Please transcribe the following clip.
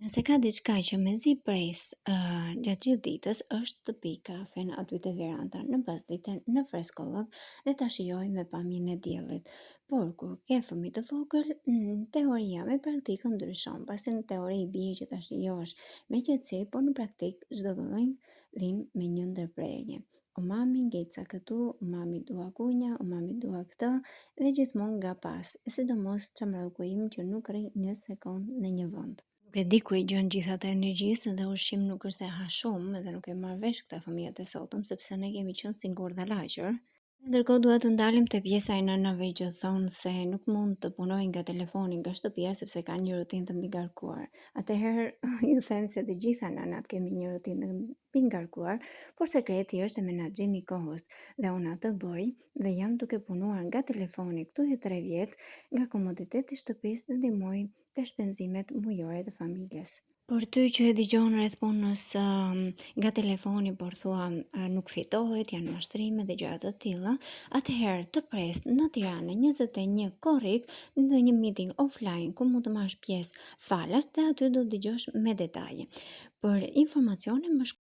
Nëse ka diçka që mezi pres gjatë gjithë ditës, është të pi kafen aty te veranda, në pasdite, në freskollok dhe ta shijoj me pamjen e diellit. Por kur ke fëmijë të vogël, teoria me praktikën ndryshon. Pasi në teori bie që ta shijosh me qetësi, por në praktik çdo vëllëim vjen me një ndërprerje. O mami ngeca këtu, o mami dua kunja, o mami dua këtë dhe gjithmonë nga pas, sidomos çamrrekuim që nuk rri një sekond në një vend. Nuk e di ku i gjen gjithë atë energjisë dhe ushqim nuk është se ha shumë dhe nuk e marr vesh këta fëmijët e sotëm sepse ne kemi qenë si ngurdhalagjër. Ndërkohë duhet të ndalim te pjesa e nënave që thonë se nuk mund të punojnë nga telefoni nga shtëpia sepse kanë një rutinë të mbigarkuar. Atëherë ju them se të gjitha nënat kemi një rutinë të mbigarkuar, por sekreti është e menaxhimi i kohës dhe unë atë bëj dhe jam duke punuar nga telefoni këtu e 3 vjet, nga komoditeti i shtëpisë dhe ndihmoj te shpenzimet mujore të familjes. Por ty që e dëgjon rreth punës nga telefoni, por thua nuk fitohet, janë mashtrime dhe gjëra të tilla, atëherë të pres në Tiranë 21 korrik në një meeting offline ku mund të marrësh pjesë falas dhe aty do të dëgjosh me detaje. Për informacione më